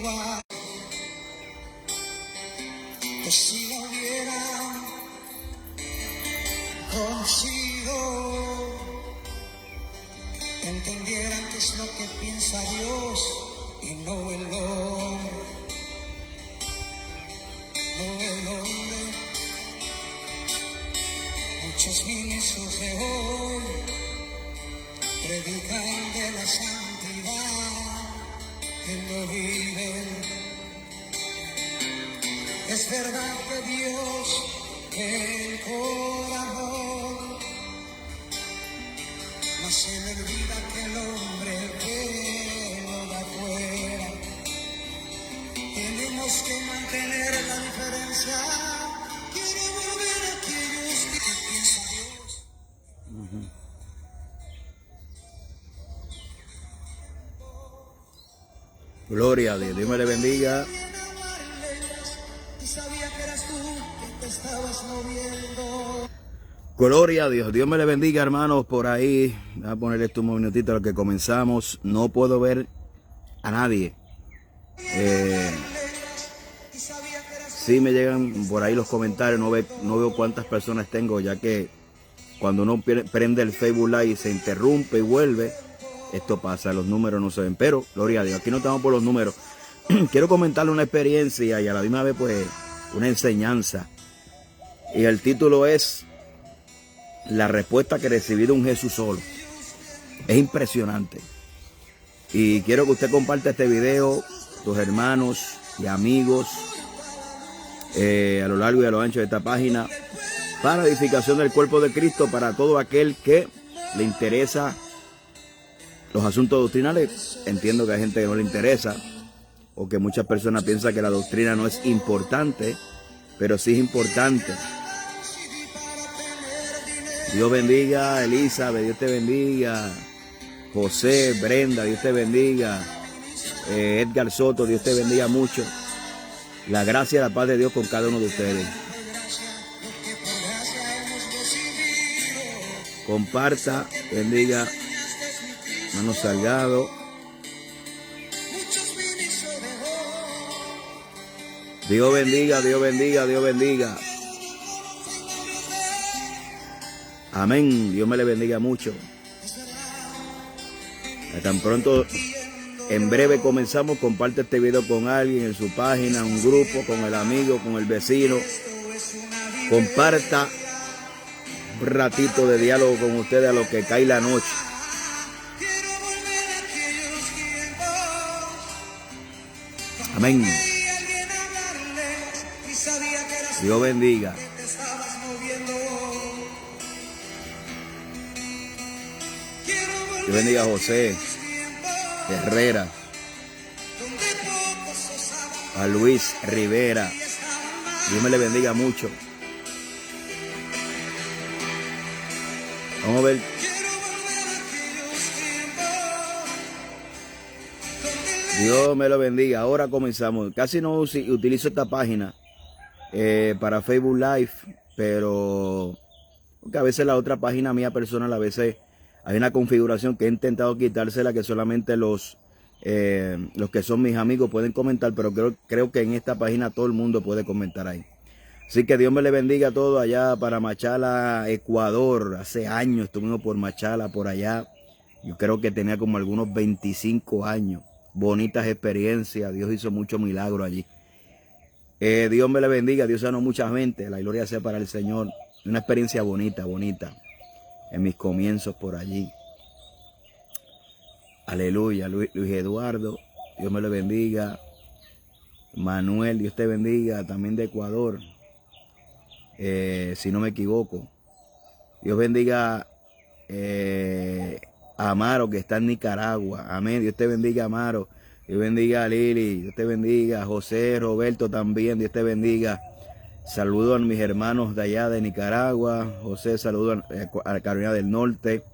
igual. Que si lo hubiera conocido, entendieran qué es lo que piensa Dios y no el hombre, no el hombre. Muchos ministros de hoy predican de la santidad que no viven. Es verdad que Dios ve el corazón, mas se le olvida que el hombre ve lo de afuera. Tenemos que mantener la diferencia. Quiero volver a aquellos que piensa Dios. Gloria a Dios, Dios me le bendiga. Gloria a Dios, Dios me le bendiga, hermanos, por ahí. Voy a poner esto un minutito a lo que comenzamos. No puedo ver a nadie. Sí me llegan por ahí los comentarios, no veo cuántas personas tengo, ya que cuando uno prende el Facebook Live y se interrumpe y vuelve, esto pasa, los números no se ven. Pero, gloria a Dios, aquí no estamos por los números. Quiero comentarle una experiencia y a la misma vez, pues, una enseñanza. Y el título es la respuesta que recibí de un Jesús solo. Es impresionante. Y quiero que usted comparta este video, tus hermanos y amigos, a lo largo y a lo ancho de esta página, para edificación del cuerpo de Cristo, para todo aquel que le interesa los asuntos doctrinales. Entiendo que hay gente que no le interesa, o que muchas personas piensan que la doctrina no es importante, pero sí es importante. Dios bendiga, Elizabeth, Dios te bendiga. José, Brenda, Dios te bendiga. Edgar Soto, Dios te bendiga mucho. La gracia y la paz de Dios con cada uno de ustedes. Comparta, bendiga. Hermano Salgado. Dios bendiga, Dios bendiga, Dios bendiga. Amén. Dios me le bendiga mucho. Tan pronto, en breve comenzamos. Comparte este video con alguien en su página, un grupo, con el amigo, con el vecino. Comparta un ratito de diálogo con ustedes a lo que cae la noche. Amén. Dios bendiga. Dios bendiga a José Herrera, a Luis Rivera. Dios me le bendiga mucho. Vamos a ver. Dios me lo bendiga. Ahora comenzamos. Casi no utilizo esta página para Facebook Live, pero porque a veces la otra página mía personal, a veces hay una configuración que he intentado quitársela, que solamente los que son mis amigos pueden comentar, pero creo que en esta página todo el mundo puede comentar ahí. Así que Dios me le bendiga a todos allá para Machala, Ecuador. Hace años estuvimos por Machala, por allá. Yo creo que tenía como algunos 25 años. Bonitas experiencias. Dios hizo mucho milagro allí. Dios me le bendiga. Dios sanó mucha gente. La gloria sea para el Señor. Una experiencia bonita, bonita. En mis comienzos por allí. Aleluya. Luis Eduardo. Dios me le bendiga. Manuel, Dios te bendiga. También de Ecuador. Si no me equivoco. Dios bendiga a Amaro, que está en Nicaragua. Amén. Dios te bendiga, Amaro. Dios bendiga a Lili. Dios te bendiga. José, Roberto también. Dios te bendiga. Saludo a mis hermanos de allá de Nicaragua. José, saludo a Carolina del Norte.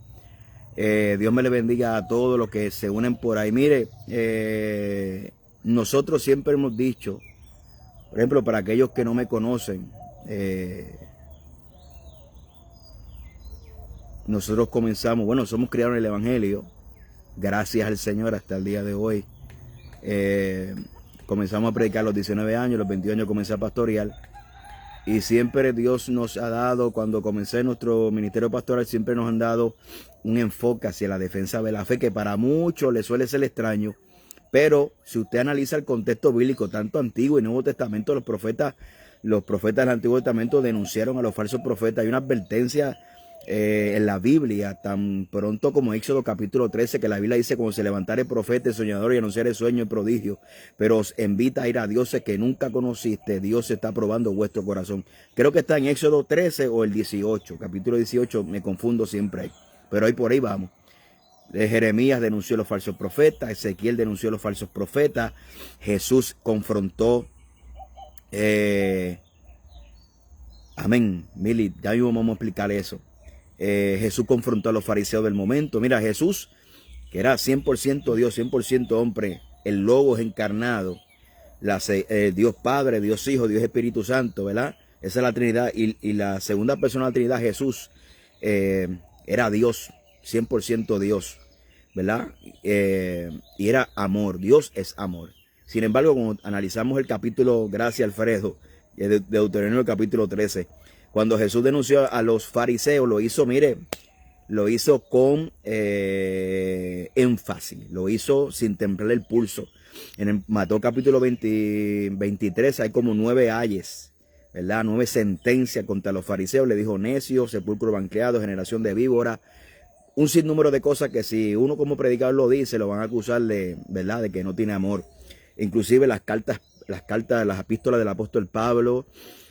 Dios me le bendiga a todos los que se unen por ahí. Mire, nosotros siempre hemos dicho, por ejemplo, para aquellos que no me conocen, nosotros comenzamos, bueno, somos criados en el Evangelio, gracias al Señor hasta el día de hoy. comenzamos a predicar a los 19 años, los 21 años comencé a pastorear. Y siempre Dios nos ha dado, cuando comencé nuestro ministerio pastoral, siempre nos han dado un enfoque hacia la defensa de la fe, que para muchos les suele ser extraño. Pero si usted analiza el contexto bíblico, tanto Antiguo y Nuevo Testamento, los profetas del Antiguo Testamento denunciaron a los falsos profetas. Hay una advertencia en la Biblia, tan pronto como Éxodo capítulo 13, que la Biblia dice: cuando se levantare profeta, soñador, y anunciare sueño y prodigio, pero os invita a ir a dioses que nunca conociste, Dios está probando vuestro corazón. Creo que está en Éxodo 13 o el 18, capítulo 18, me confundo siempre ahí, pero ahí por ahí vamos. Jeremías denunció a los falsos profetas, Ezequiel denunció a los falsos profetas, Jesús confrontó, amén, Mili, ya mismo vamos a explicar eso. Jesús confrontó a los fariseos del momento. Mira, Jesús, que era 100% Dios, 100% hombre, el Logos encarnado, Dios Padre, Dios Hijo, Dios Espíritu Santo, ¿verdad? Esa es la Trinidad. Y la segunda persona de la Trinidad, Jesús, era Dios, 100% Dios, ¿verdad? Y era amor. Dios es amor. Sin embargo, cuando analizamos el capítulo, gracias Alfredo, de Deuteronomio capítulo 13, cuando Jesús denunció a los fariseos, lo hizo, mire, lo hizo con énfasis, lo hizo sin templar el pulso. En el Mateo capítulo 23 hay como 9 ayes, ¿verdad? 9 sentencias contra los fariseos. Le dijo: necio, sepulcro banqueado, generación de víbora. Un sinnúmero de cosas que si uno como predicador lo dice, lo van a acusar de, ¿verdad?, de que no tiene amor. Inclusive las cartas, las epístolas del apóstol Pablo,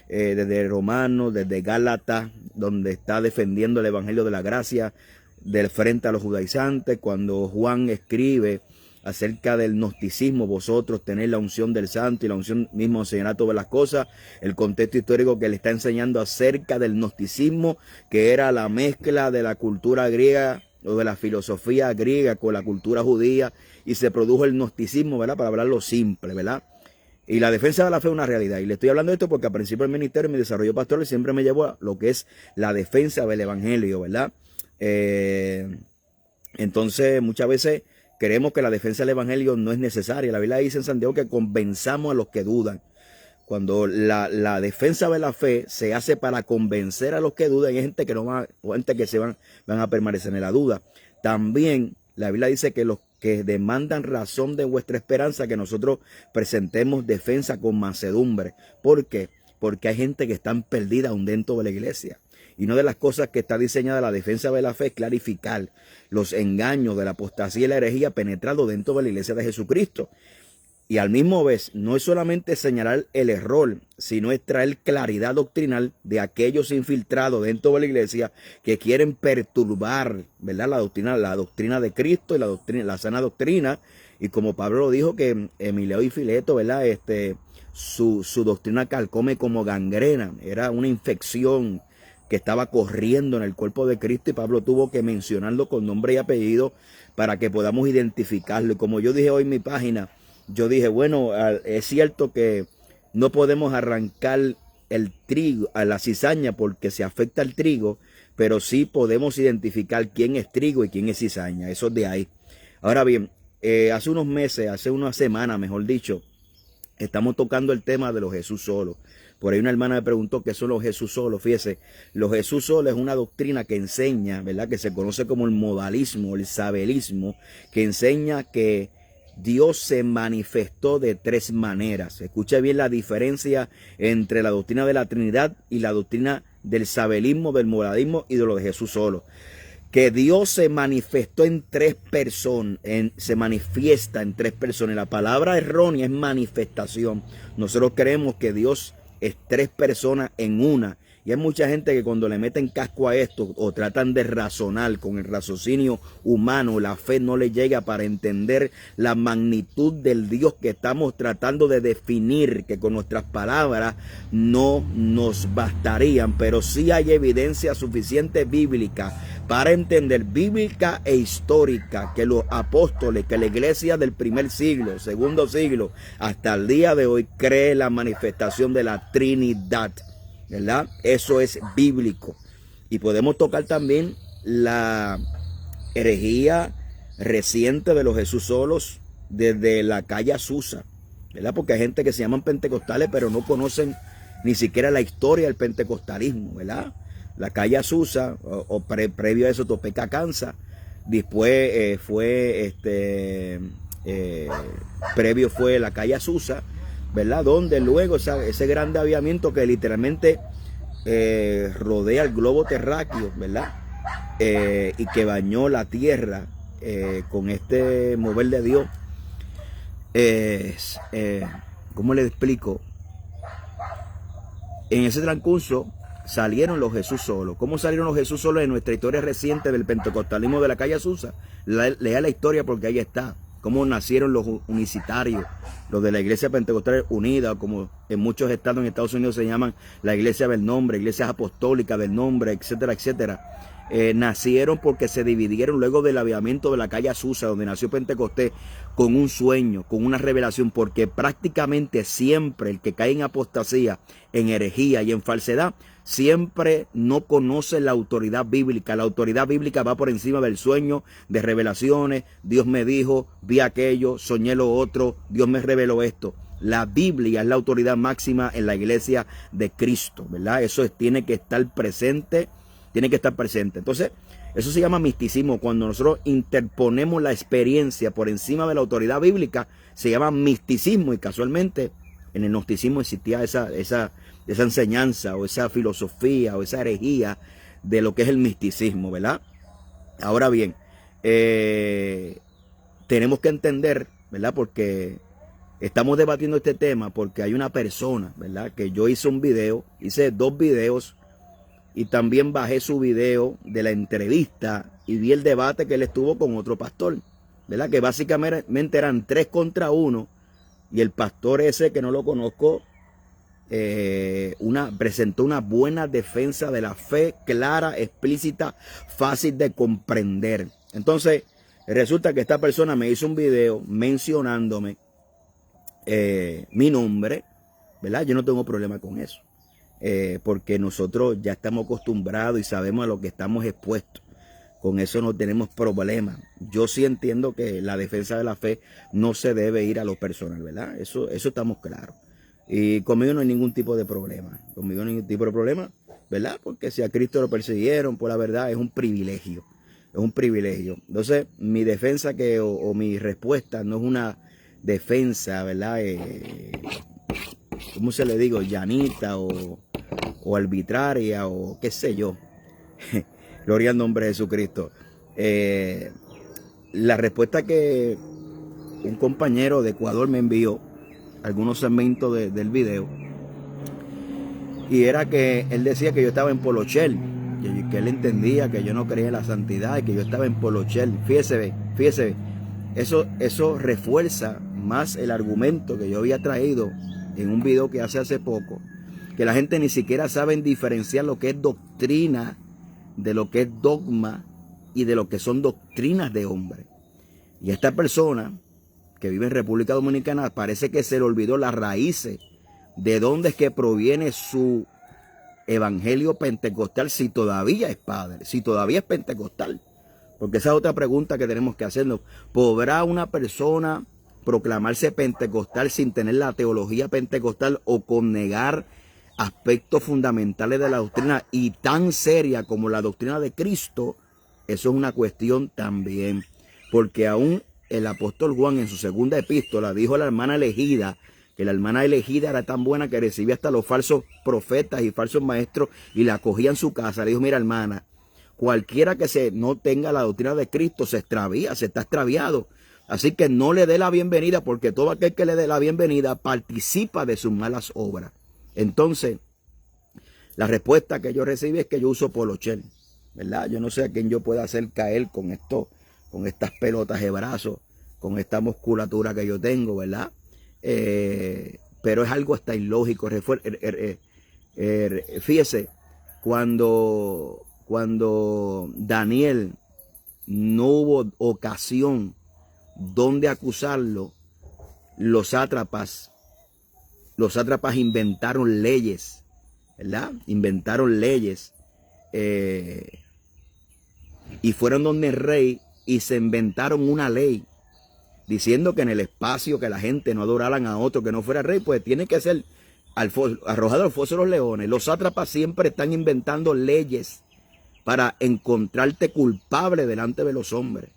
desde Romanos, desde Gálatas, donde está defendiendo el evangelio de la gracia del frente a los judaizantes. Cuando Juan escribe acerca del gnosticismo, vosotros tenéis la unción del santo y la unción misma enseñará todas las cosas. El contexto histórico que le está enseñando acerca del gnosticismo, que era la mezcla de la cultura griega o de la filosofía griega con la cultura judía, y se produjo el gnosticismo, ¿verdad?, para hablarlo simple, ¿verdad? Y la defensa de la fe es una realidad. Y le estoy hablando de esto porque al principio del ministerio, en mi desarrollo pastoral, siempre me llevó a lo que es la defensa del evangelio, ¿verdad? Entonces, muchas veces creemos que la defensa del evangelio no es necesaria. La Biblia dice en Santiago que convenzamos a los que dudan. Cuando la defensa de la fe se hace para convencer a los que dudan, hay gente que no va, o gente que se van a permanecer en la duda. También la Biblia dice que los que demandan razón de vuestra esperanza, que nosotros presentemos defensa con mansedumbre. ¿Por qué? Porque hay gente que está perdida aún dentro de la iglesia. Y una de las cosas que está diseñada la defensa de la fe es clarificar los engaños de la apostasía y la herejía penetrado dentro de la iglesia de Jesucristo. Y al mismo vez, no es solamente señalar el error, sino es traer claridad doctrinal de aquellos infiltrados dentro de la iglesia que quieren perturbar, ¿verdad?, la doctrina de Cristo y la sana doctrina. Y como Pablo lo dijo, que Emileo y Fileto, ¿verdad?, su doctrina calcome como gangrena, era una infección que estaba corriendo en el cuerpo de Cristo, y Pablo tuvo que mencionarlo con nombre y apellido para que podamos identificarlo. Y como yo dije hoy en mi página, yo dije, bueno, es cierto que no podemos arrancar el trigo a la cizaña porque se afecta al trigo, pero sí podemos identificar quién es trigo y quién es cizaña. Eso es de ahí. Ahora bien, hace unos meses, hace una semana, mejor dicho, estamos tocando el tema de los Jesús solos. Por ahí una hermana me preguntó qué son los Jesús solos. Fíjese, los Jesús solos es una doctrina que enseña, ¿verdad?, que se conoce como el modalismo, el sabelismo, que enseña que Dios se manifestó de 3 maneras. Escucha bien la diferencia entre la doctrina de la Trinidad y la doctrina del sabelismo, del modalismo y de lo de Jesús solo. Que Dios se manifestó en 3 personas, se manifiesta en 3 personas. La palabra errónea es manifestación. Nosotros creemos que Dios es 3 personas en una. Y hay mucha gente que cuando le meten casco a esto o tratan de razonar con el raciocinio humano, la fe no le llega para entender la magnitud del Dios que estamos tratando de definir, que con nuestras palabras no nos bastarían, pero sí hay evidencia suficiente bíblica para entender, bíblica e histórica, que los apóstoles, que la iglesia del primer siglo, segundo siglo, hasta el día de hoy cree la manifestación de la Trinidad, ¿verdad? Eso es bíblico. Y podemos tocar también la herejía reciente de los Jesús solos desde la calle Azusa, ¿verdad? Porque hay gente que se llaman pentecostales, pero no conocen ni siquiera la historia del pentecostalismo, ¿verdad? La calle Azusa, previo a eso Topeka, Kansas. Después previo fue la calle Azusa, ¿verdad? Donde luego ese grande avivamiento que literalmente rodea el globo terráqueo, ¿verdad? Y que bañó la tierra con este mover de Dios. ¿Cómo le explico? En ese transcurso salieron los Jesús solos. ¿Cómo salieron los Jesús solos en nuestra historia reciente del pentecostalismo de la calle Azusa? Lea la historia porque ahí está. Cómo nacieron los unicitarios, los de la Iglesia Pentecostal Unida, como en muchos estados en Estados Unidos se llaman la Iglesia del Nombre, Iglesias Apostólicas del Nombre, etcétera, etcétera. Nacieron porque se dividieron luego del avivamiento de la calle Azusa, donde nació Pentecostés, con un sueño, con una revelación, porque prácticamente siempre el que cae en apostasía, en herejía y en falsedad, siempre no conoce la autoridad bíblica. La autoridad bíblica va por encima del sueño, de revelaciones. Dios me dijo, vi aquello, soñé lo otro, Dios me reveló esto. La Biblia es la autoridad máxima en la iglesia de Cristo, ¿verdad? Eso tiene que estar presente. Tiene que estar presente. Entonces, eso se llama misticismo. Cuando nosotros interponemos la experiencia por encima de la autoridad bíblica, se llama misticismo. Y casualmente, en el gnosticismo existía esa enseñanza, o esa filosofía, o esa herejía de lo que es el misticismo, ¿verdad? Ahora bien, tenemos que entender, ¿verdad? Porque estamos debatiendo este tema porque hay una persona, ¿verdad? Que yo hice un video, hice 2 videos, y también bajé su video de la entrevista y vi el debate que él estuvo con otro pastor, ¿verdad? Que básicamente eran 3 contra 1. Y el pastor ese, que no lo conozco, presentó una buena defensa de la fe, clara, explícita, fácil de comprender. Entonces, resulta que esta persona me hizo un video mencionándome mi nombre, ¿verdad? Yo no tengo problema con eso. Porque nosotros ya estamos acostumbrados y sabemos a lo que estamos expuestos. Con eso no tenemos problema. Yo sí entiendo que la defensa de la fe no se debe ir a lo personal, ¿verdad? Eso estamos claros. Y conmigo no hay ningún tipo de problema. Conmigo no hay ningún tipo de problema, ¿verdad? Porque si a Cristo lo persiguieron, por la verdad, es un privilegio. Es un privilegio. Entonces, mi defensa o mi respuesta no es una defensa, ¿verdad? ¿Cómo se le digo? Llanita o arbitraria o qué sé yo. Gloria al nombre de Jesucristo. La respuesta que un compañero de Ecuador me envió, algunos segmentos del video, y era que él decía que yo estaba en Polochel, que él entendía que yo no creía en la santidad y que yo estaba en Polochel. Fíjese, eso refuerza más el argumento que yo había traído en un video que hace poco, que la gente ni siquiera sabe diferenciar lo que es doctrina de lo que es dogma y de lo que son doctrinas de hombre. Y esta persona que vive en República Dominicana parece que se le olvidó las raíces de dónde es que proviene su evangelio pentecostal, si todavía es padre, si todavía es pentecostal. Porque esa es otra pregunta que tenemos que hacernos. ¿Podrá una persona proclamarse pentecostal sin tener la teología pentecostal o con negar aspectos fundamentales de la doctrina y tan seria como la doctrina de Cristo? Eso es una cuestión también, porque aún el apóstol Juan en su segunda epístola dijo a la hermana elegida, que la hermana elegida era tan buena que recibía hasta los falsos profetas y falsos maestros y la acogía en su casa. Le dijo, mira hermana, cualquiera que no tenga la doctrina de Cristo se extravía, se está extraviado. Así que no le dé la bienvenida, porque todo aquel que le dé la bienvenida participa de sus malas obras. Entonces, la respuesta que yo recibí es que yo uso Polochel, ¿verdad? Yo no sé a quién yo pueda hacer caer con esto, con estas pelotas de brazos, con esta musculatura que yo tengo, ¿verdad? Pero es algo hasta ilógico. Fíjese, cuando Daniel no hubo ocasión donde acusarlo, los sátrapas inventaron leyes, ¿verdad? Inventaron leyes y fueron donde el rey y se inventaron una ley diciendo que en el espacio que la gente no adoraran a otro que no fuera rey, pues tiene que ser arrojado al foso de los leones. Los sátrapas siempre están inventando leyes para encontrarte culpable delante de los hombres.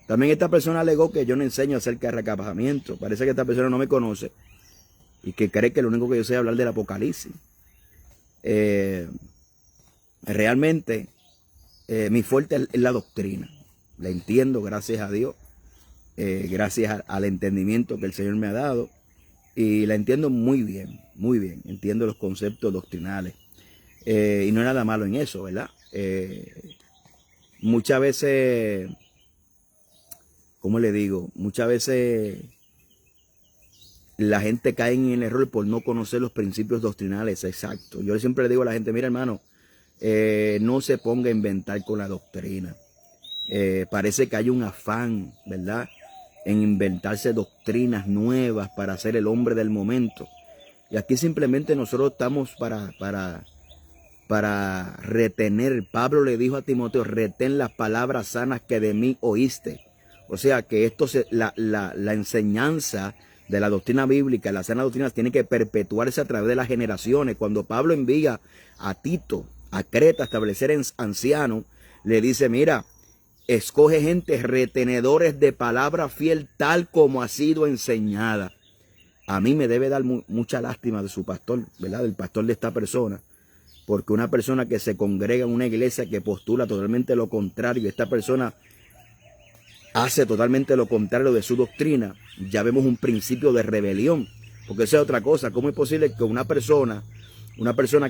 También esta persona alegó que yo no enseño acerca de recapacitamiento. Parece que esta persona no me conoce y que cree que lo único que yo sé es hablar del Apocalipsis. Realmente mi fuerte es la doctrina. La entiendo, gracias a Dios, gracias al entendimiento que el Señor me ha dado, y la entiendo muy bien, entiendo los conceptos doctrinales, y no hay nada malo en eso, ¿verdad? Muchas veces, ¿cómo le digo? Muchas veces la gente cae en el error por no conocer los principios doctrinales exactos. Yo siempre le digo a la gente, mira hermano, no se ponga a inventar con la doctrina. Parece que hay un afán, ¿verdad?, en inventarse doctrinas nuevas para ser el hombre del momento. Y aquí simplemente nosotros estamos para retener. Pablo le dijo a Timoteo, retén las palabras sanas que de mí oíste. O sea que la enseñanza de la doctrina bíblica, la sana doctrina, tiene que perpetuarse a través de las generaciones. Cuando Pablo envía a Tito a Creta a establecer ancianos, le dice, mira, escoge gente retenedores de palabra fiel tal como ha sido enseñada. A mí me debe dar mucha lástima de su pastor, ¿verdad? Del pastor de esta persona. Porque una persona que se congrega en una iglesia que postula totalmente lo contrario, esta persona hace totalmente lo contrario de su doctrina, ya vemos un principio de rebelión. Porque esa es otra cosa. ¿Cómo es posible que una persona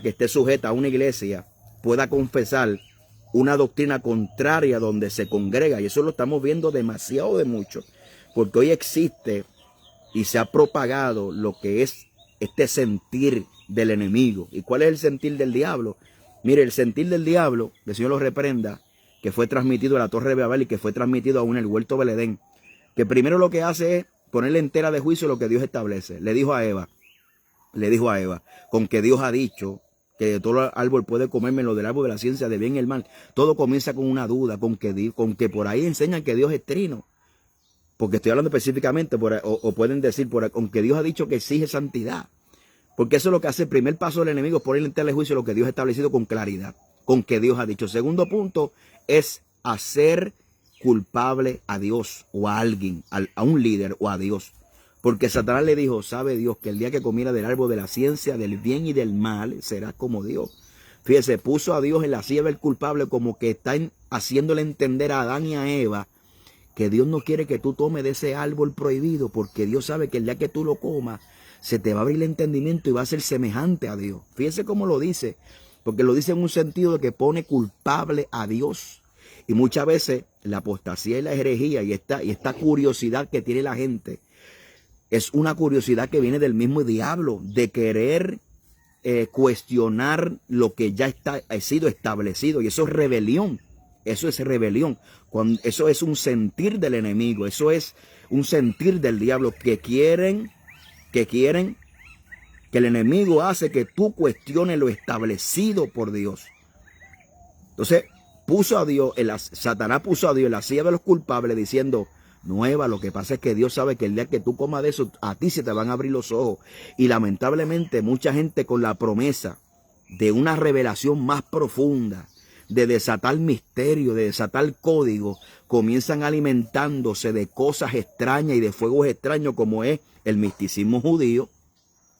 que esté sujeta a una iglesia pueda confesar una doctrina contraria donde se congrega? Y eso lo estamos viendo demasiado de mucho, porque hoy existe y se ha propagado lo que es este sentir del enemigo. ¿Y cuál es el sentir del diablo? Mire, el sentir del diablo, que el Señor lo reprenda, que fue transmitido a la Torre de Babel y que fue transmitido aún en el huerto del Edén, que primero lo que hace es ponerle entera de juicio lo que Dios establece. Le dijo a Eva, con que Dios ha dicho que de todo árbol puede comerme, lo del árbol de la ciencia de bien y el mal. Todo comienza con una duda, con que por ahí enseñan que Dios es trino. Porque estoy hablando específicamente, o pueden decir, con que Dios ha dicho que exige santidad. Porque eso es lo que hace el primer paso del enemigo, ponerle en tela de juicio lo que Dios ha establecido con claridad. Con que Dios ha dicho. Segundo punto es hacer culpable a Dios o a alguien, a un líder o a Dios. Porque Satanás le dijo, sabe Dios que el día que comiera del árbol de la ciencia, del bien y del mal, será como Dios. Fíjese, puso a Dios en la silla del culpable, como que está haciéndole entender a Adán y a Eva que Dios no quiere que tú tomes de ese árbol prohibido, porque Dios sabe que el día que tú lo comas, se te va a abrir el entendimiento y va a ser semejante a Dios. Fíjese cómo lo dice, porque lo dice en un sentido de que pone culpable a Dios. Y muchas veces la apostasía y la herejía y esta curiosidad que tiene la gente, es una curiosidad que viene del mismo diablo, de querer cuestionar lo que ya ha sido establecido. Y eso es rebelión. Eso es rebelión. Eso es un sentir del enemigo. Eso es un sentir del diablo que quieren que el enemigo hace que tú cuestiones lo establecido por Dios. Entonces, Satanás puso a Dios en la silla de los culpables diciendo, nueva, lo que pasa es que Dios sabe que el día que tú comas de eso, a ti se te van a abrir los ojos. Y lamentablemente mucha gente con la promesa de una revelación más profunda, de desatar misterio, de desatar código, comienzan alimentándose de cosas extrañas y de fuegos extraños como es el misticismo judío,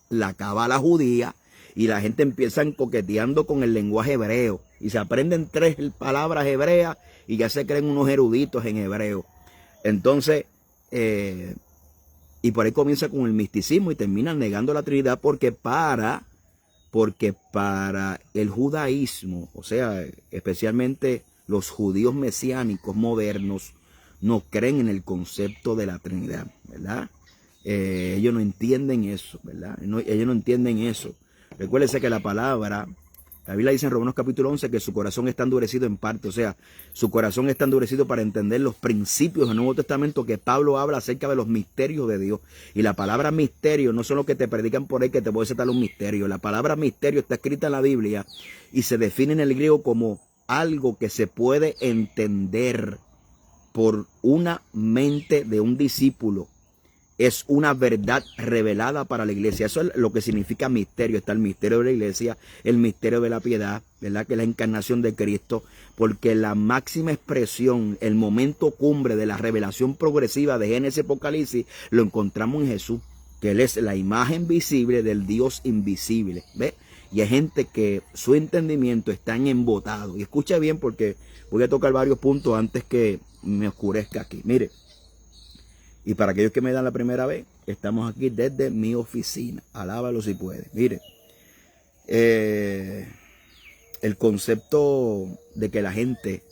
la cábala judía, y la gente empieza coqueteando con el lenguaje hebreo y se aprenden 3 palabras hebreas y ya se creen unos eruditos en hebreo. Entonces, y por ahí comienza con el misticismo y terminan negando la Trinidad porque para el judaísmo, o sea, especialmente los judíos mesiánicos modernos, no creen en el concepto de la Trinidad, ¿verdad? Ellos no entienden eso, ¿verdad? Ellos no entienden eso. Recuérdense que la Biblia dice en Romanos capítulo 11 que su corazón está endurecido en parte, o sea, su corazón está endurecido para entender los principios del Nuevo Testamento que Pablo habla acerca de los misterios de Dios. Y la palabra misterio no son los que te predican por ahí que te puede desatar un misterio. La palabra misterio está escrita en la Biblia y se define en el griego como algo que se puede entender. por una mente de un discípulo. Es una verdad revelada para la iglesia. Eso es lo que significa misterio. Está el misterio de la iglesia, el misterio de la piedad, ¿verdad? Que es la encarnación de Cristo. Porque la máxima expresión, el momento cumbre de la revelación progresiva de Génesis y Apocalipsis, lo encontramos en Jesús, que Él es la imagen visible del Dios invisible. ¿Ve? Y hay gente que su entendimiento está embotado. Y escucha bien porque voy a tocar varios puntos antes que me oscurezca aquí. Mire. Y para aquellos que me dan la primera vez, estamos aquí desde mi oficina. Alábalo si puede. Mire, el concepto de que la gente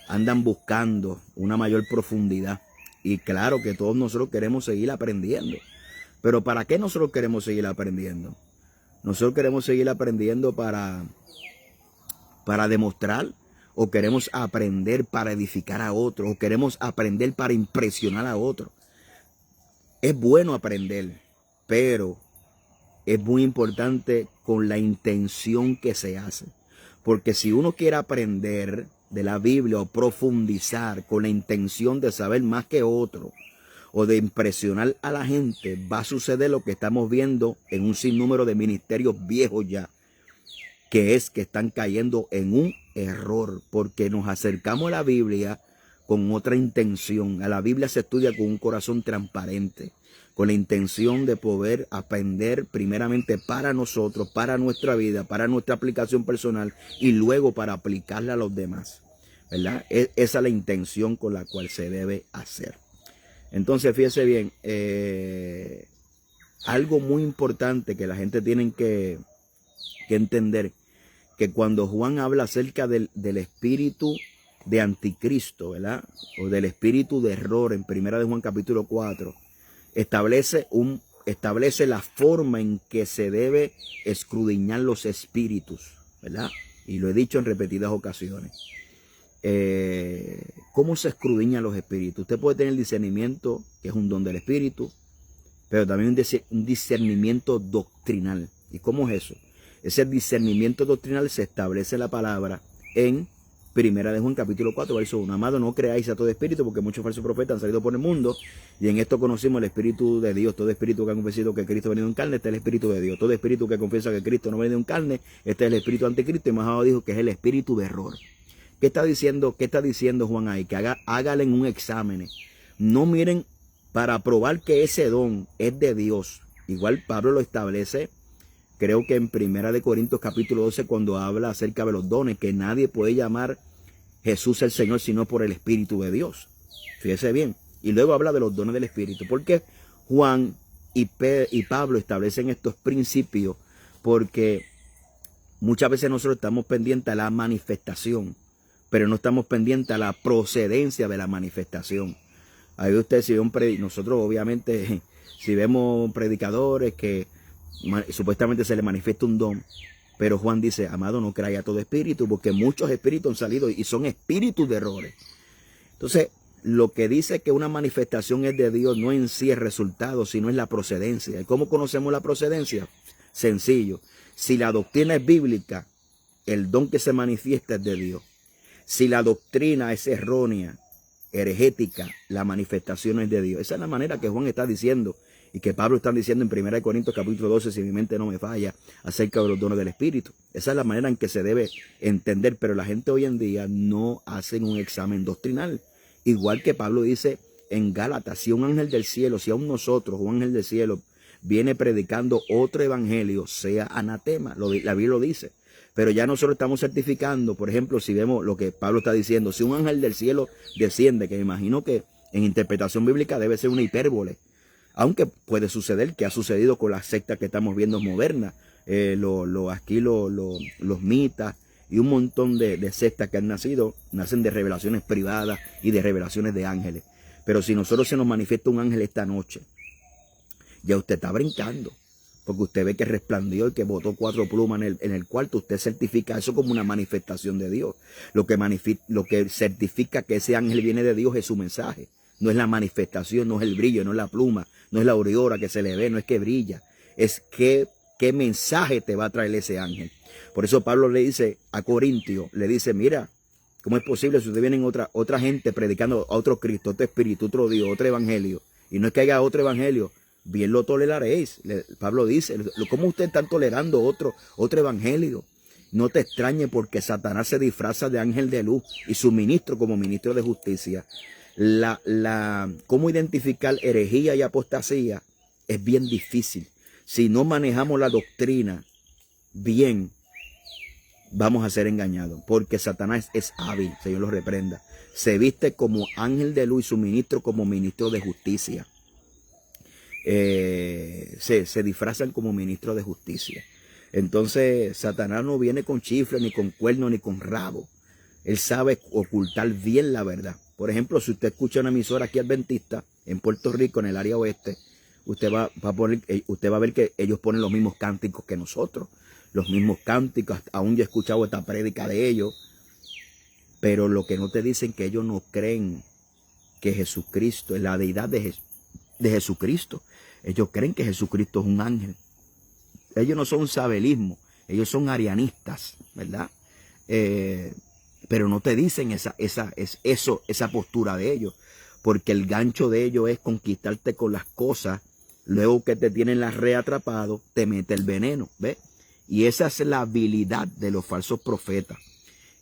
andan buscando una mayor profundidad. Y claro que todos nosotros queremos seguir aprendiendo. Pero ¿para qué nosotros queremos seguir aprendiendo? Nosotros queremos seguir aprendiendo para demostrar, o queremos aprender para edificar a otros, o queremos aprender para impresionar a otros. Es bueno aprender, pero es muy importante con la intención que se hace. Porque si uno quiere aprender de la Biblia o profundizar con la intención de saber más que otro o de impresionar a la gente, va a suceder lo que estamos viendo en un sinnúmero de ministerios viejos ya, que es que están cayendo en un error, porque nos acercamos a la Biblia con otra intención. A la Biblia se estudia con un corazón transparente, con la intención de poder aprender primeramente para nosotros, para nuestra vida, para nuestra aplicación personal y luego para aplicarla a los demás, ¿verdad? Esa es la intención con la cual se debe hacer. Entonces, fíjese bien, algo muy importante que la gente tiene que entender, que cuando Juan habla acerca del espíritu de anticristo, ¿verdad? O del espíritu de error en 1 de Juan capítulo 4, establece la forma en que se debe escudriñar los espíritus, ¿verdad? Y lo he dicho en repetidas ocasiones. ¿Cómo se escudriñan los espíritus? Usted puede tener discernimiento, que es un don del espíritu, pero también un discernimiento doctrinal. ¿Y cómo es eso? Ese discernimiento doctrinal se establece la palabra en 1 de Juan capítulo 4, verso 1. Amado, no creáis a todo espíritu, porque muchos falsos profetas han salido por el mundo, y en esto conocimos el espíritu de Dios. Todo espíritu que ha confesado que Cristo ha venido en carne, este es el espíritu de Dios. Todo espíritu que confiesa que Cristo no ha venido en carne, este es el espíritu anticristo. Y más abajo dijo que es el espíritu de error. ¿Qué está diciendo Juan ahí? Que háganle un examen. No miren para probar que ese don es de Dios. Igual Pablo lo establece, creo que en 1 Corintios capítulo 12, cuando habla acerca de los dones, que nadie puede llamar Jesús el Señor sino por el Espíritu de Dios. Fíjese bien. Y luego habla de los dones del Espíritu. Porque Juan y Pablo establecen estos principios, porque muchas veces nosotros estamos pendientes a la manifestación, pero no estamos pendientes a la procedencia de la manifestación. Ahí usted, nosotros obviamente, si vemos predicadores que supuestamente se les manifiesta un don, pero Juan dice, amado, no creáis a todo espíritu, porque muchos espíritus han salido y son espíritus de errores. Entonces, lo que dice que una manifestación es de Dios no en sí es resultado, sino es la procedencia. ¿Y cómo conocemos la procedencia? Sencillo. Si la doctrina es bíblica, el don que se manifiesta es de Dios. Si la doctrina es errónea, heregética, la manifestación es de Dios. Esa es la manera que Juan está diciendo y que Pablo está diciendo en 1 Corintios capítulo 12, si mi mente no me falla, acerca de los dones del Espíritu. Esa es la manera en que se debe entender, pero la gente hoy en día no hace un examen doctrinal. Igual que Pablo dice en Gálatas, si un ángel del cielo, si aún nosotros, un ángel del cielo, viene predicando otro evangelio, sea anatema, la Biblia lo dice. Pero ya nosotros estamos certificando, por ejemplo, si vemos lo que Pablo está diciendo, si un ángel del cielo desciende, que me imagino que en interpretación bíblica debe ser una hipérbole, aunque puede suceder, que ha sucedido con las sectas que estamos viendo modernas, los mitas y un montón de sectas que nacen de revelaciones privadas y de revelaciones de ángeles. Pero si nosotros se nos manifiesta un ángel esta noche, ya usted está brincando. Porque usted ve que resplandeció y que botó 4 plumas en el cuarto. Usted certifica eso como una manifestación de Dios. Lo que certifica que ese ángel viene de Dios es su mensaje. No es la manifestación, no es el brillo, no es la pluma, no es la aureola que se le ve, no es que brilla. Es qué mensaje te va a traer ese ángel. Por eso Pablo le dice a Corintio, le dice, mira, ¿Cómo es posible si ustedes vienen otra gente predicando a otro Cristo, otro Espíritu, otro Dios, otro Evangelio? Y no es que haya otro Evangelio, bien lo toleraréis. Pablo dice, ¿cómo ustedes están tolerando otro Evangelio? No te extrañe porque Satanás se disfraza de ángel de luz y su ministro como ministro de justicia. ¿Cómo identificar herejía y apostasía? Es bien difícil. Si no manejamos la doctrina bien, vamos a ser engañados, porque Satanás es hábil, Señor lo reprenda. Se viste como ángel de luz y su ministro como ministro de justicia. Se disfrazan como ministro de justicia. Entonces Satanás no viene con chifle, ni con cuerno, ni con rabo. Él sabe ocultar bien la verdad. Por ejemplo, si usted escucha una emisora aquí adventista en Puerto Rico, en el área oeste, usted va a ver que ellos ponen los mismos cánticos que nosotros. Los mismos cánticos, aún yo he escuchado esta prédica de ellos, pero lo que no te dicen que ellos no creen que Jesucristo es la deidad de Jesucristo. Ellos creen que Jesucristo es un ángel. Ellos no son sabelismo, ellos son arianistas, ¿verdad? Pero no te dicen esa postura de ellos, porque el gancho de ellos es conquistarte con las cosas, luego que te tienen la red atrapado, te mete el veneno, ¿ves? Y esa es la habilidad de los falsos profetas.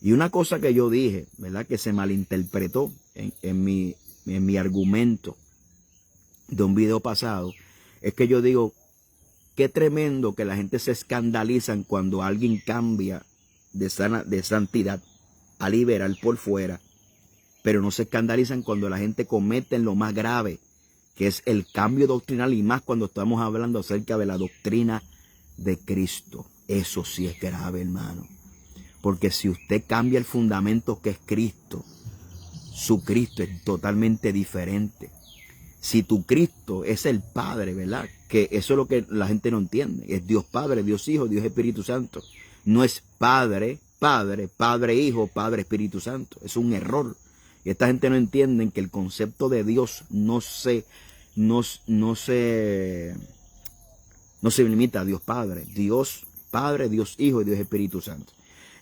Y una cosa que yo dije, ¿verdad? Que se malinterpretó en mi argumento de un video pasado, es que yo digo, qué tremendo que la gente se escandalizan cuando alguien cambia de santidad a liberal por fuera, pero no se escandalizan cuando la gente comete lo más grave, que es el cambio doctrinal, y más cuando estamos hablando acerca de la doctrina de Cristo. Eso sí es grave, hermano. Porque si usted cambia el fundamento que es Cristo, su Cristo es totalmente diferente. Si tu Cristo es el Padre, ¿verdad? Que eso es lo que la gente no entiende. Es Dios Padre, Dios Hijo, Dios Espíritu Santo. No es Padre, Hijo, Padre, Espíritu Santo. Es un error. Y esta gente no entiende que el concepto de Dios no se limita a Dios Padre. Dios Padre, Dios Hijo y Dios Espíritu Santo.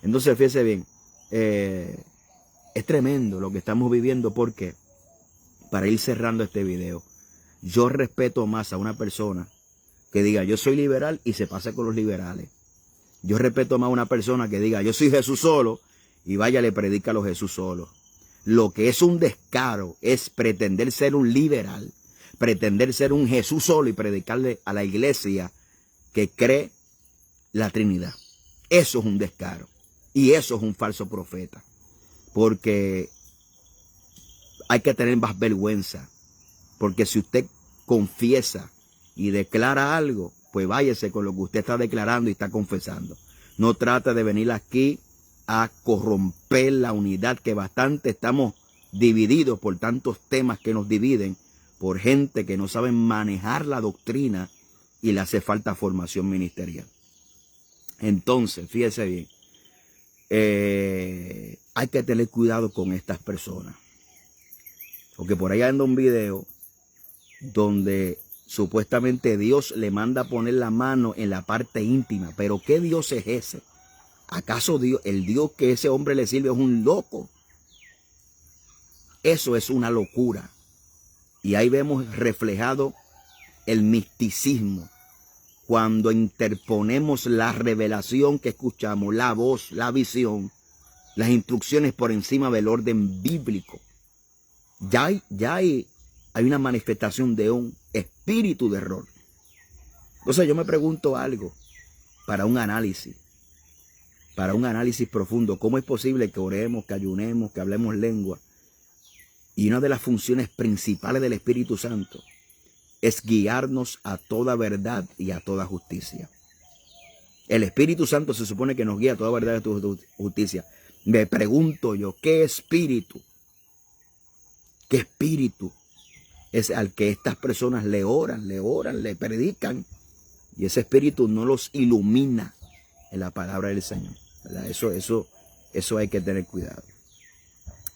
Entonces, fíjese bien, es tremendo lo que estamos viviendo, porque para ir cerrando este video, yo respeto más a una persona que diga yo soy liberal y se pase con los liberales. Yo respeto más a una persona que diga yo soy Jesús solo y vaya le predica a los Jesús solo. Lo que es un descaro es pretender ser un liberal, pretender ser un Jesús solo y predicarle a la iglesia que cree la Trinidad. Eso es un descaro y eso es un falso profeta, porque hay que tener más vergüenza, porque si usted confiesa y declara algo, pues váyase con lo que usted está declarando y está confesando. No trate de venir aquí a corromper la unidad, que bastante estamos divididos por tantos temas que nos dividen, por gente que no sabe manejar la doctrina y le hace falta formación ministerial. Entonces, fíjese bien, hay que tener cuidado con estas personas. Porque por ahí anda un video donde supuestamente Dios le manda a poner la mano en la parte íntima. Pero ¿qué Dios es ese? ¿Acaso el Dios que ese hombre le sirve es un loco? Eso es una locura. Y ahí vemos reflejado el misticismo. Cuando interponemos la revelación que escuchamos, la voz, la visión, las instrucciones por encima del orden bíblico. Ya hay una manifestación de un espíritu de error. Entonces yo me pregunto algo para un análisis profundo. ¿Cómo es posible que oremos, que ayunemos, que hablemos lengua? Y una de las funciones principales del Espíritu Santo es guiarnos a toda verdad y a toda justicia. El Espíritu Santo se supone que nos guía a toda verdad y a toda justicia. Me pregunto yo, ¿qué espíritu? ¿Qué espíritu es al que estas personas le oran, le predican? Y ese espíritu no los ilumina en la palabra del Señor, ¿verdad? Eso hay que tener cuidado.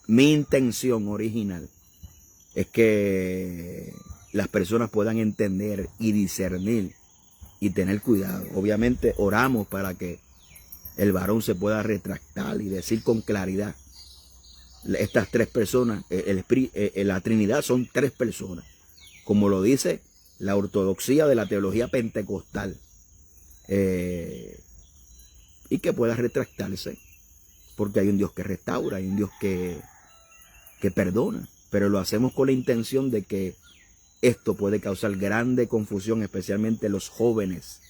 Mi intención original es que las personas puedan entender y discernir y tener cuidado. Obviamente oramos para que el varón se pueda retractar y decir con claridad estas tres personas, la Trinidad son tres personas, como lo dice la ortodoxia de la teología pentecostal, y que pueda retractarse, porque hay un Dios que restaura, hay un Dios que perdona, pero lo hacemos con la intención de que esto puede causar grande confusión, especialmente en los jóvenes,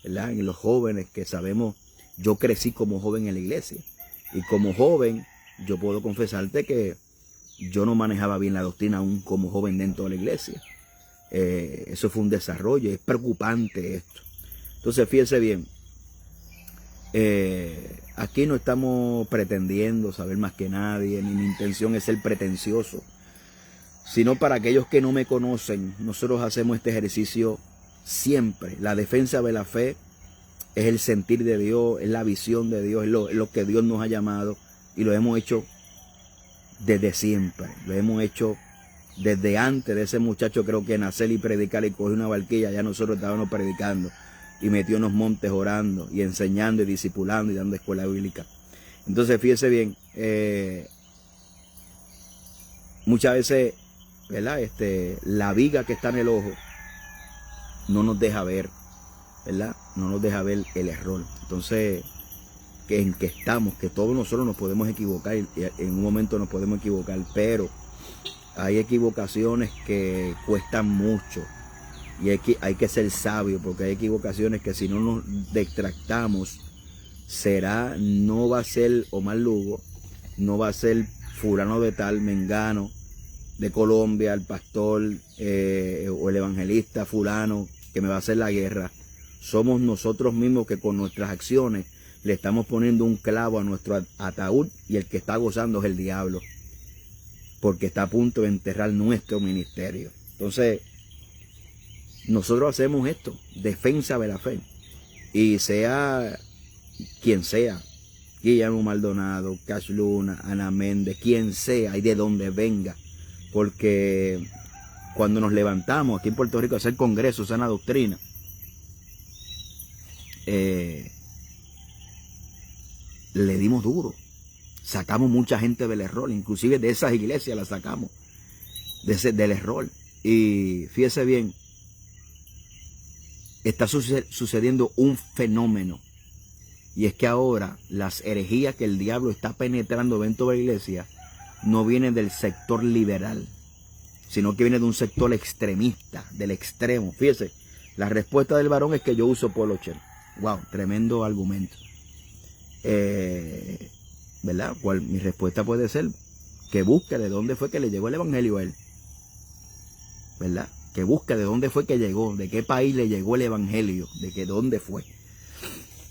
¿verdad? En los jóvenes que sabemos, yo crecí como joven en la iglesia, y como joven yo puedo confesarte que yo no manejaba bien la doctrina aún como joven dentro de la iglesia. Eso fue un desarrollo, es preocupante esto. Entonces fíjense bien, aquí no estamos pretendiendo saber más que nadie, ni mi intención es ser pretencioso, sino para aquellos que no me conocen, nosotros hacemos este ejercicio siempre. La defensa de la fe es el sentir de Dios, es la visión de Dios, es lo que Dios nos ha llamado, y lo hemos hecho desde siempre, lo hemos hecho desde antes de ese muchacho, creo que nacer y predicar y coger una barquilla, ya nosotros estábamos predicando y metió en los montes orando y enseñando y discipulando y dando escuela bíblica. Entonces fíjese bien, muchas veces, ¿verdad? La viga que está en el ojo no nos deja ver, ¿verdad? No nos deja ver el error. Entonces, que en que estamos, que todos nosotros nos podemos equivocar, y en un momento nos podemos equivocar, pero hay equivocaciones que cuestan mucho y hay que ser sabio, porque hay equivocaciones que si no nos detractamos, no va a ser Omar Lugo, no va a ser fulano de tal, mengano, de Colombia, el pastor o el evangelista fulano que me va a hacer la guerra. Somos nosotros mismos que con nuestras acciones le estamos poniendo un clavo a nuestro ataúd, y el que está gozando es el diablo, porque está a punto de enterrar nuestro ministerio. Entonces, nosotros hacemos esto, defensa de la fe, y sea quien sea, Guillermo Maldonado, Cash Luna, Ana Méndez, quien sea y de donde venga, porque cuando nos levantamos aquí en Puerto Rico a hacer congresos, sana doctrina, le dimos duro, sacamos mucha gente del error, inclusive de esas iglesias la sacamos del error. Y fíjese bien, está sucediendo un fenómeno, y es que ahora las herejías que el diablo está penetrando dentro de la iglesia no vienen del sector liberal, sino que viene de un sector extremista, del extremo. Fíjese, la respuesta del varón es que yo uso Polo Shirt. Wow, tremendo argumento. ¿Verdad? Mi respuesta puede ser que busque de dónde fue que le llegó el evangelio a él, ¿verdad? Que busque de dónde fue que llegó, de qué país le llegó el evangelio, dónde fue.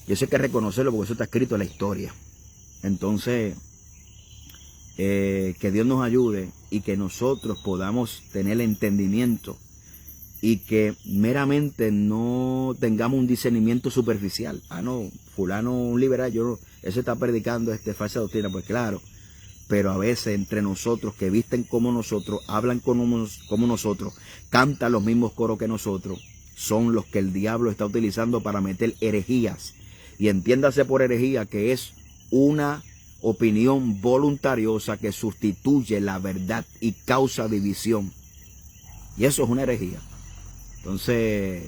Y eso hay que reconocerlo, porque eso está escrito en la historia. Entonces, que Dios nos ayude y que nosotros podamos tener entendimiento, y que meramente no tengamos un discernimiento superficial. Ah, no, fulano un liberal, ese está predicando falsa doctrina. Pues claro, pero a veces entre nosotros, que visten como nosotros, hablan como nosotros, cantan los mismos coros que nosotros, son los que el diablo está utilizando para meter herejías. Y entiéndase por herejía que es una opinión voluntariosa que sustituye la verdad y causa división. Y eso es una herejía. Entonces,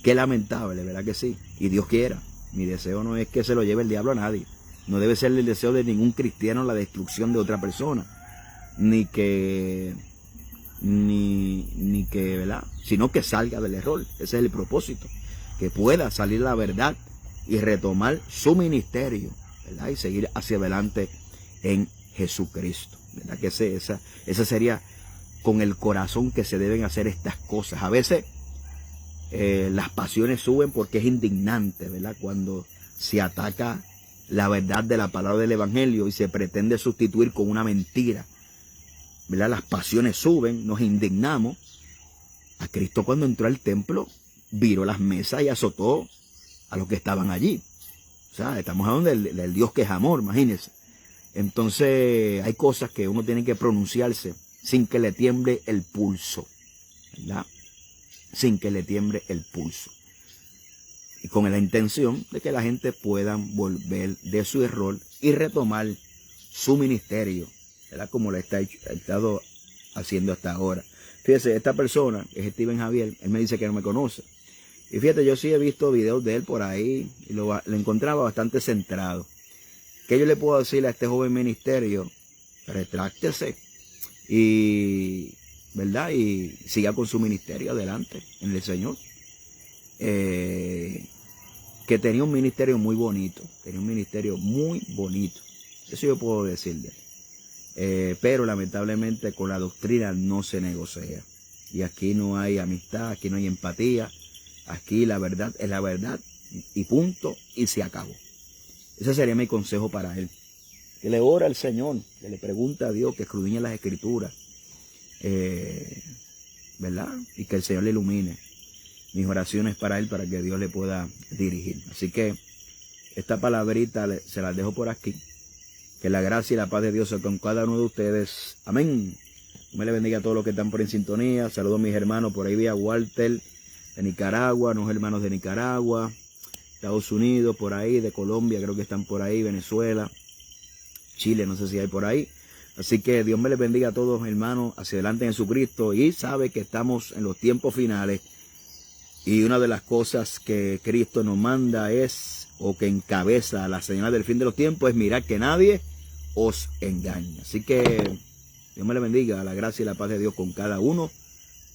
qué lamentable, ¿verdad que sí? Y Dios quiera. Mi deseo no es que se lo lleve el diablo a nadie. No debe ser el deseo de ningún cristiano la destrucción de otra persona. Ni que, ¿verdad? Sino que salga del error. Ese es el propósito. Que pueda salir la verdad y retomar su ministerio, ¿verdad? Y seguir hacia adelante en Jesucristo, ¿verdad? Que esa sería con el corazón que se deben hacer estas cosas. A veces las pasiones suben porque es indignante, ¿verdad? Cuando se ataca la verdad de la palabra del evangelio y se pretende sustituir con una mentira, ¿verdad? Las pasiones suben, nos indignamos. A Cristo, cuando entró al templo, viró las mesas y azotó a los que estaban allí. O sea, estamos hablando del Dios que es amor, imagínense. Entonces hay cosas que uno tiene que pronunciarse sin que le tiemble el pulso, ¿verdad? Sin que le tiemble el pulso. Y con la intención de que la gente pueda volver de su error y retomar su ministerio, ¿verdad? Como lo ha estado haciendo hasta ahora. Fíjese, esta persona, es Steven Javier, él me dice que no me conoce. Y fíjate, yo sí he visto videos de él por ahí y lo encontraba bastante centrado. ¿Qué yo le puedo decirle a este joven ministerio? Retráctese y, ¿verdad? Y siga con su ministerio adelante en el Señor. Que tenía un ministerio muy bonito, eso yo puedo decirle. Pero lamentablemente con la doctrina no se negocia. Y aquí no hay amistad, aquí no hay empatía. Aquí la verdad es la verdad y punto, y se acabó. Ese sería mi consejo para él. Que le ora al Señor, que le pregunte a Dios, que escudriñe las Escrituras, ¿verdad? Y que el Señor le ilumine. Mis oraciones para él, para que Dios le pueda dirigir. Así que esta palabrita se las dejo por aquí. Que la gracia y la paz de Dios sea con cada uno de ustedes. Amén. Dios me le bendiga a todos los que están por en sintonía. Saludos a mis hermanos por ahí vía Walter de Nicaragua, unos hermanos de Nicaragua, Estados Unidos, por ahí, de Colombia, creo que están por ahí, Venezuela, Chile, no sé si hay por ahí. Así que Dios me les bendiga a todos, hermanos, hacia adelante en Jesucristo. Y sabe que estamos en los tiempos finales. Y una de las cosas que Cristo nos manda es, o que encabeza a la señal del fin de los tiempos, es mirar que nadie os engañe. Así que Dios me les bendiga, la gracia y la paz de Dios con cada uno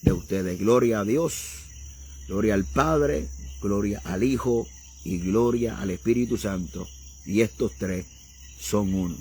de ustedes. Gloria a Dios. Gloria al Padre, gloria al Hijo y gloria al Espíritu Santo. Y estos tres son uno.